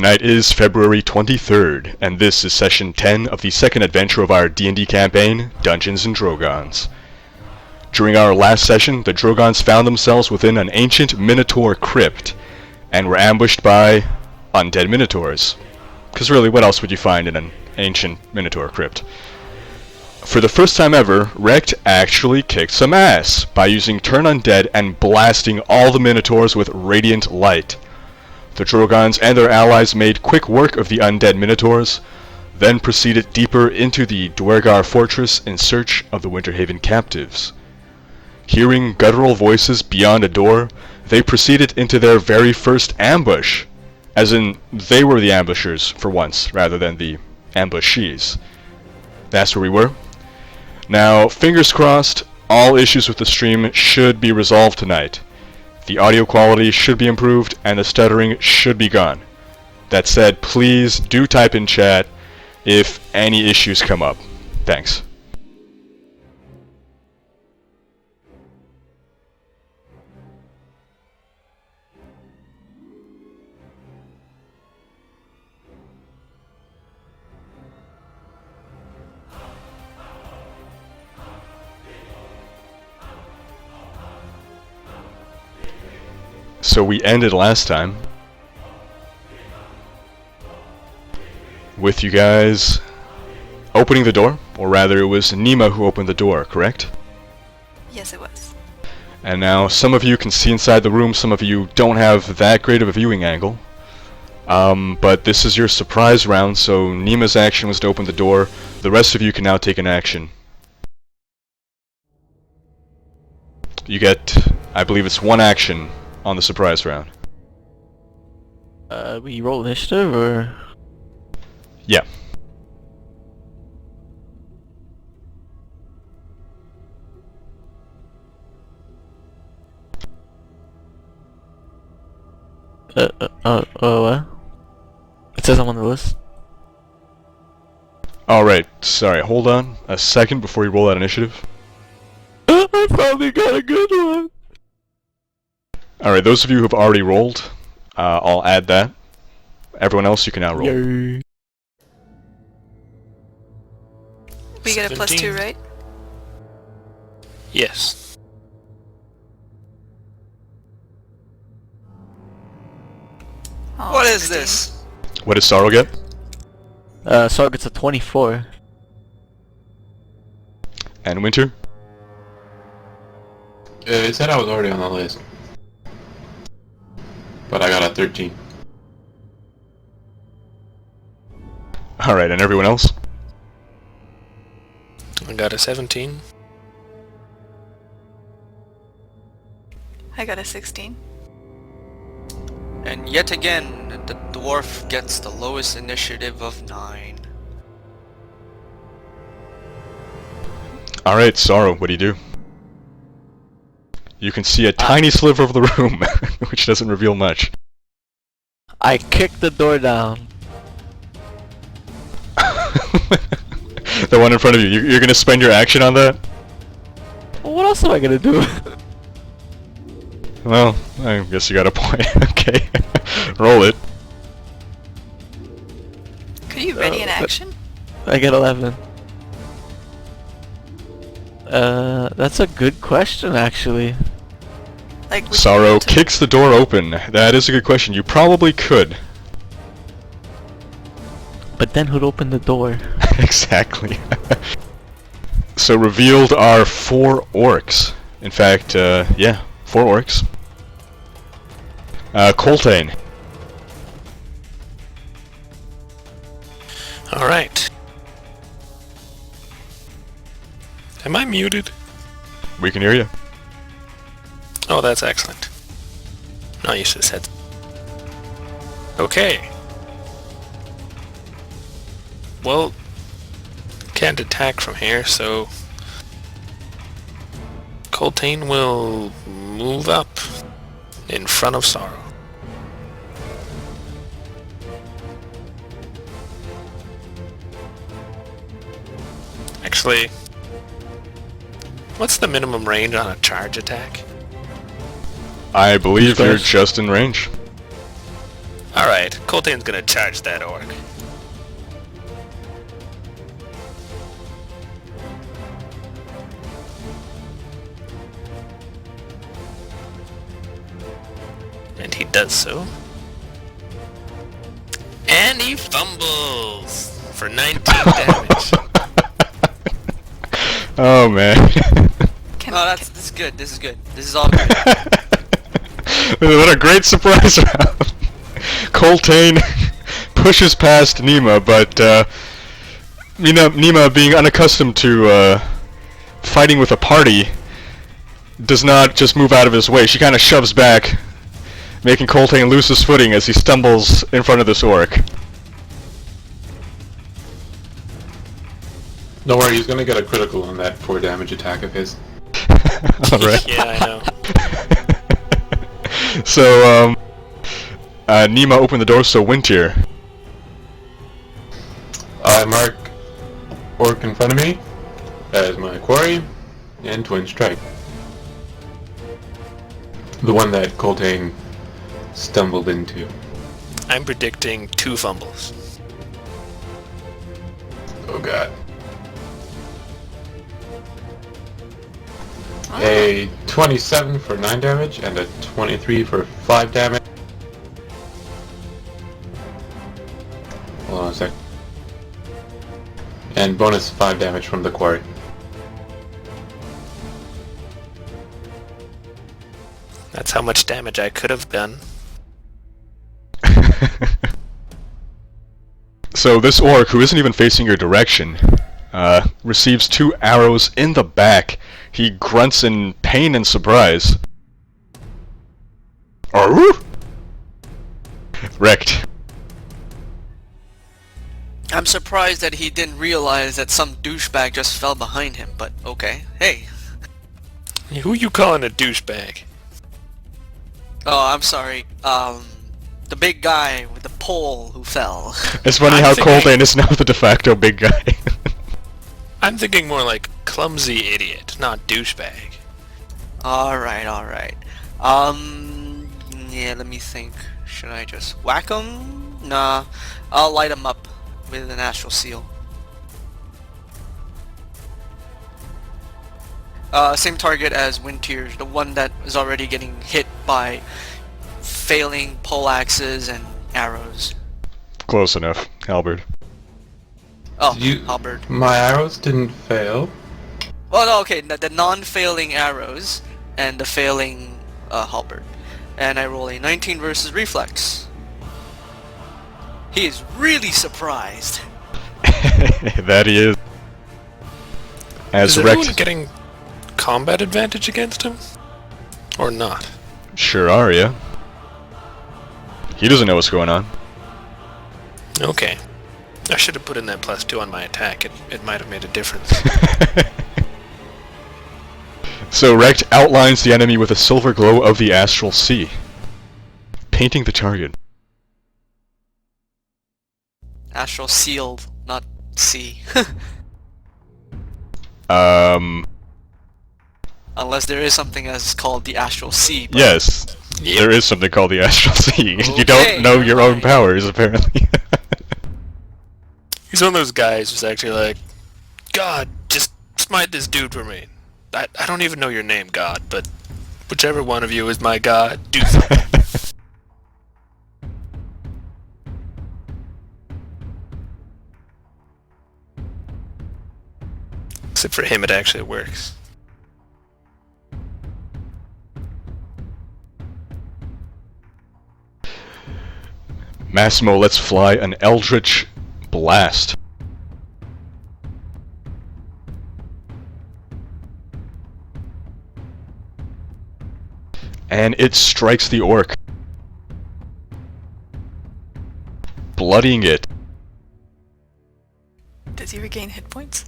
Tonight is February 23rd, and this is session 10 of the second adventure of our D&D campaign, Dungeons & Drogans. During our last session, the Drogans found themselves within an ancient Minotaur crypt, and were ambushed by undead Minotaurs. Because really, what else would you find in an ancient Minotaur crypt? For the first time ever, Rekt actually kicked some ass by using Turn Undead and blasting all the Minotaurs with radiant light. The Drogans and their allies made quick work of the undead Minotaurs, then proceeded deeper into the Duergar fortress in search of the Winterhaven captives. Hearing guttural voices beyond a door, they proceeded into their very first ambush, as in, they were the ambushers for once, rather than the ambushees. That's where we were. Now, fingers crossed, all issues with the stream should be resolved tonight. The audio quality should be improved, and the stuttering should be gone. That said, please do type in chat if any issues come up. Thanks. So we ended last time with you guys opening the door, or rather it was Nima who opened the door, correct? Yes, it was. And now some of you can see inside the room, some of you don't have that great of a viewing angle. But this is your surprise round, so Nima's action was to open the door. The rest of you can now take an action. You get, I believe it's one action on the surprise round. We roll initiative, or? Yeah. What? It says I'm on the list. Alright, sorry, hold on a second before you roll that initiative. I finally got a good one! Alright, those of you who have already rolled, I'll add that. Everyone else, you can now roll. Yay. We get a +2, right? Yes. Oh, What is 16. this? What does Sorrow get? Sorrow gets a 24. And Winter? It said I was already on the list. But I got a 13. Alright, and everyone else? I got a 17. I got a 16. And yet again, the dwarf gets the lowest initiative of 9. Alright, Sorrow, what do you do? You can see a tiny sliver of the room, which doesn't reveal much. I kicked the door down. The one in front of you, you're gonna spend your action on that? What else am I gonna do? Well, I guess you got a point. Okay. Roll it. Could you ready an action? I get 11. That's a good question, actually. Like, would you Sorrow be able to- kicks the door open. That is a good question. You probably could. But then who'd open the door? Exactly. So revealed are 4 orcs. In fact, yeah, 4 orcs. Coltane. Alright. Am I muted? We can hear you. Oh, that's excellent. No, you should have said. Okay. Well, can't attack from here, so Coltane will move up in front of Sorrow. Actually, what's the minimum range on a charge attack? I believe you're Close. just in range. Alright, Coltane's gonna charge that orc. And he does so. And he fumbles for 19 damage. Oh man. Oh, this is good. This is good. This is all good. What a great surprise round. Coltane pushes past Nima, but Nima, being unaccustomed to fighting with a party, does not just move out of his way. She kind of shoves back, making Coltane lose his footing as he stumbles in front of this orc. Don't worry, he's gonna get a critical on that 4 damage attack of his. Alright. Yeah, I know. So, Nima opened the door, so Wintier. I mark orc in front of me as my quarry and twin strike. The one that Coltane stumbled into. I'm predicting 2 fumbles. Oh god. A 27 for 9 damage and a 23 for 5 damage. Hold on a sec. And bonus 5 damage from the quarry. That's how much damage I could have done. So this orc, who isn't even facing your direction, receives 2 arrows in the back. He grunts in pain and surprise. Arr! Wrecked. I'm surprised that he didn't realize that some douchebag just fell behind him, but okay. Hey. Who you calling a douchebag? Oh, I'm sorry. The big guy with the pole who fell. It's funny I'm how thinking- Coltane is now the de facto big guy. I'm thinking more like clumsy idiot, not douchebag. Alright, alright. Yeah, let me think. Should I just whack him? Nah, I'll light him up with an astral seal. Same target as Wintier's, the one that is already getting hit by failing poleaxes and arrows. Close enough, Halberd. Oh, You- halberd. My arrows didn't fail. Well, no, okay, the non-failing arrows and the failing halberd. And I roll a 19 versus reflex. He is really surprised. That he is. As Is everyone wrecked. getting combat advantage against him? Or not? Sure are, yeah. He doesn't know what's going on. Okay. I should have put in that +2 on my attack. It might have made a difference. So Wrecked outlines the enemy with a silver glow of the astral sea, painting the target. Astral sealed, not sea. Unless there is something as called the astral sea. but- Yes, there is something called the astral sea. You don't Okay, know your own alright. powers, apparently. He's one of those guys who's actually like, God, just smite this dude for me. I don't even know your name, God, but whichever one of you is my God, do something. Except for him, it actually works. Massimo lets fly an eldritch blast. And it strikes the orc, bloodying it. Does he regain hit points?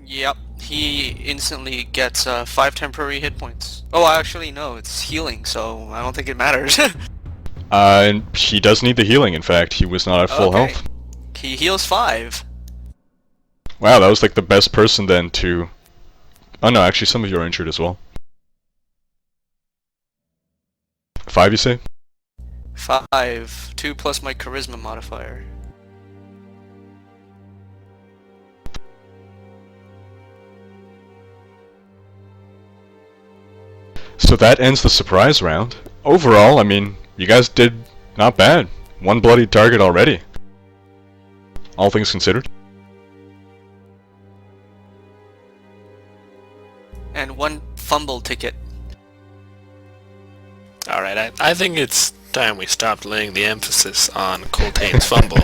Yep, he instantly gets 5 temporary hit points. Oh, actually, no, it's healing, so I don't think it matters. And he does need the healing, in fact. He was not at full Okay. health. He heals 5. Wow, that was like the best person then to... Oh no, actually some of you are injured as well. 5, you say? 5. 2 plus my charisma modifier. So that ends the surprise round. Overall, I mean, you guys did not bad. One bloody target already. All things considered. And 1 fumble ticket. Alright, I think it's time we stopped laying the emphasis on Coltane's fumble.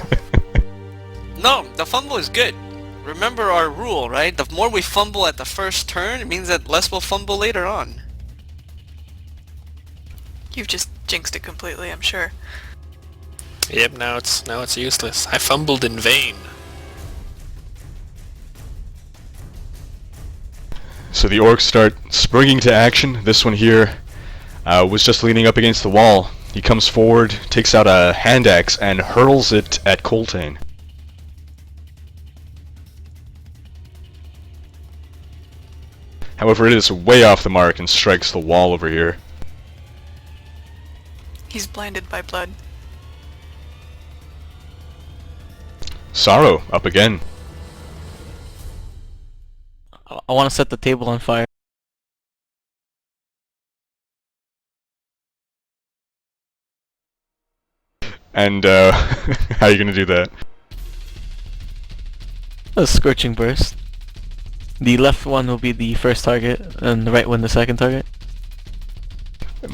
No, the fumble is good. Remember our rule, right? The more we fumble at the first turn, it means that less will fumble later on. You've just jinxed it completely, I'm sure. Yep, now it's useless. I fumbled in vain. So the orcs start springing to action. This one here was just leaning up against the wall. He comes forward, takes out a hand axe, and hurls it at Coltane. However, it is way off the mark and strikes the wall over here. He's blinded by blood. Sorrow, up again. I want to set the table on fire. And, how are you gonna do that? A scorching burst. The left one will be the first target, and the right one the second target.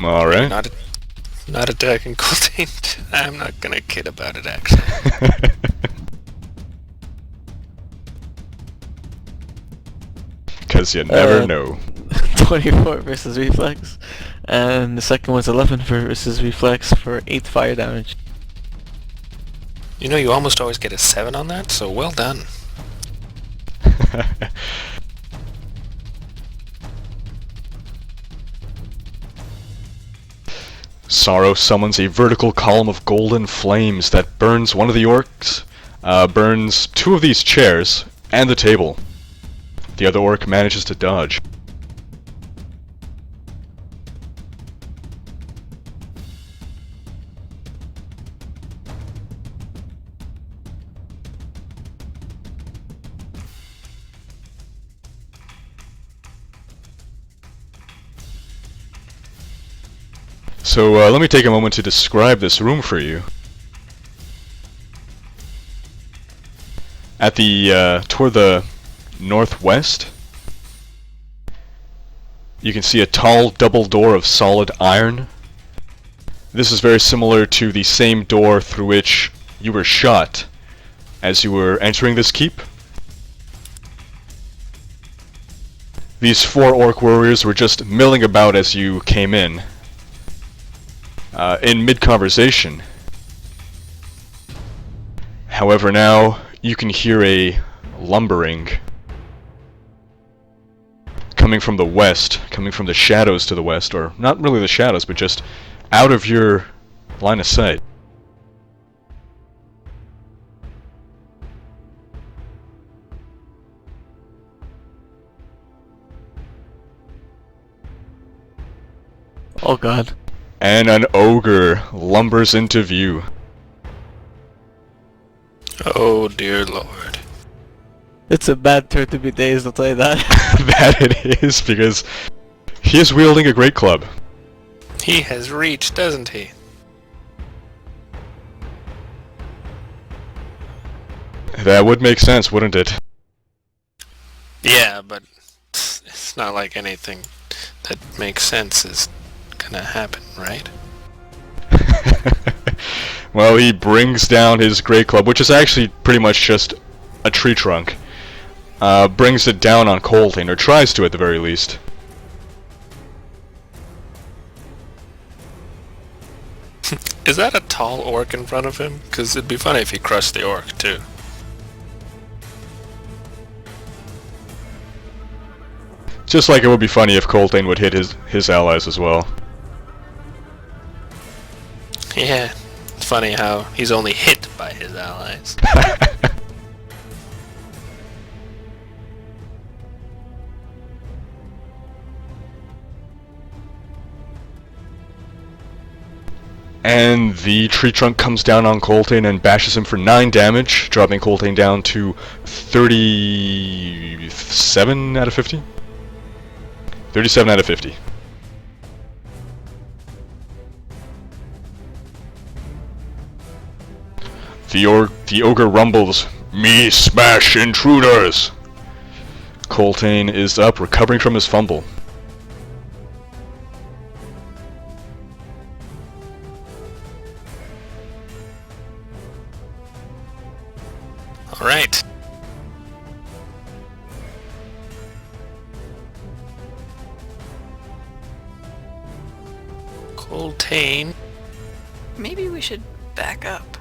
Alright. Not attacking Coltane. I'm not gonna kid about it, actually. Because you never know. 24 versus reflex, and the second one's 11 versus reflex for 8 fire damage. You know, you almost always get a 7 on that, so well done. Sorrow summons a vertical column of golden flames that burns one of the orcs, burns 2 of these chairs, and the table. The other orc manages to dodge. So let me take a moment to describe this room for you. At the toward the northwest, you can see a tall double door of solid iron. This is very similar to the same door through which you were shot as you were entering this keep. These 4 orc warriors were just milling about as you came in mid-conversation. However, now you can hear a lumbering coming from the west, coming from the shadows to the west, or not really the shadows, but just out of your line of sight. Oh god. And an ogre lumbers into view. Oh dear lord. It's a bad turn to be dazed, I'll tell you that. That it is, because he is wielding a great club. He has reached, doesn't he? That would make sense, wouldn't it? Yeah, but it's not like anything that makes sense is gonna happen, right? Well, he brings down his great club, which is actually pretty much just a tree trunk. Brings it down on Coltane, or tries to at the very least. Is that a tall orc in front of him? Because it'd be funny if he crushed the orc, too. Just like it would be funny if Coltane would hit his allies as well. Yeah, it's funny how he's only hit by his allies. And the tree trunk comes down on Coltane and bashes him for 9 damage, dropping Coltane down to 37 out of 50? 37 out of 50. The ogre rumbles, "Me smash intruders!" Coltane is up, recovering from his fumble. Alright. Coltane. Maybe we should back up.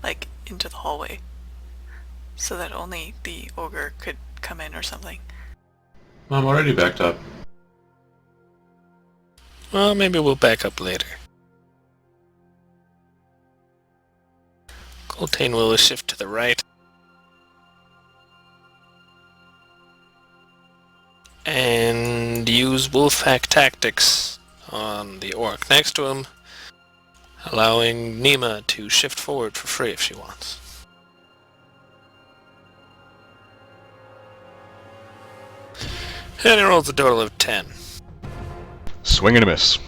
Like, into the hallway. So that only the ogre could come in or something. I'm already backed up. Well, maybe we'll back up later. Coltane will shift to the right. And use wolfhack tactics on the orc next to him, allowing Nima to shift forward for free if she wants. And he rolls a total of 10. Swing and a miss.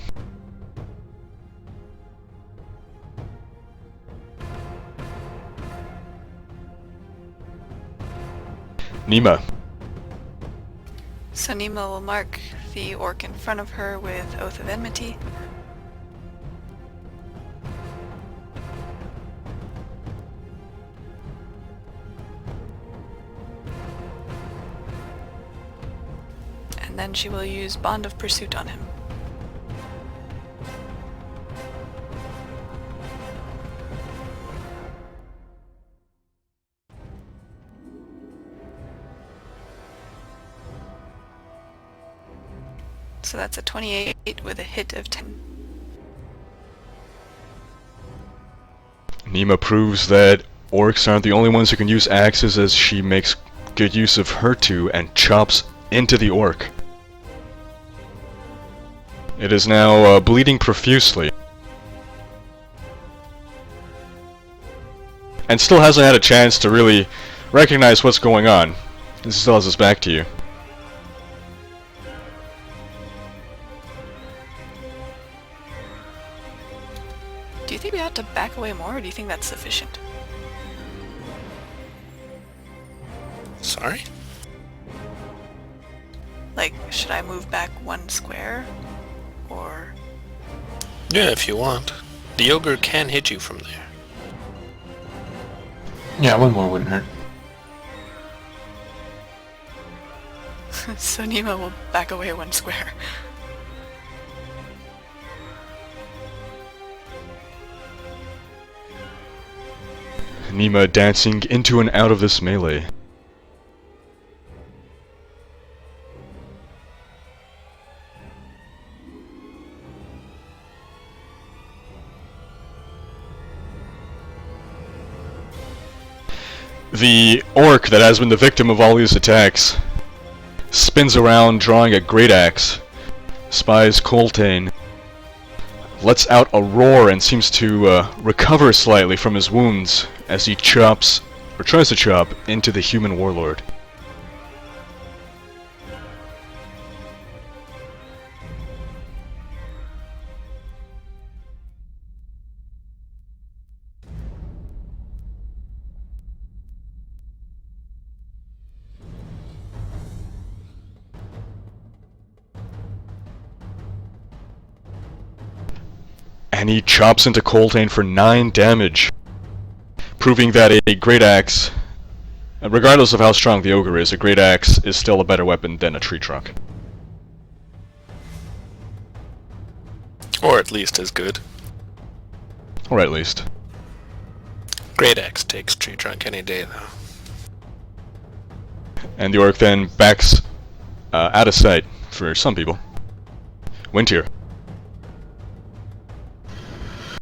Nima. So Nima will mark the orc in front of her with Oath of Enmity. And then she will use Bond of Pursuit on him. So that's a 28 with a hit of 10. Nima proves that orcs aren't the only ones who can use axes, as she makes good use of her two and chops into the orc. It is now bleeding profusely. And still hasn't had a chance to really recognize what's going on. This still has his back to you. Do you think we ought to back away more, or do you think that's sufficient? Sorry? Like, should I move back 1 square? Or... Yeah, if you want. The ogre can hit you from there. Yeah, one more wouldn't hurt. So Nima will back away 1 square. Nima dancing into and out of this melee. The orc that has been the victim of all these attacks spins around, drawing a great axe, spies Coltane, lets out a roar and seems to recover slightly from his wounds as he chops, or tries to chop, into the human warlord. And he chops into Coltane for 9 damage, proving that a great axe, regardless of how strong the ogre is, a great axe is still a better weapon than a tree trunk. Or at least as good. Or at least. Great axe takes tree trunk any day, though. And the orc then backs out of sight for some people. Winter.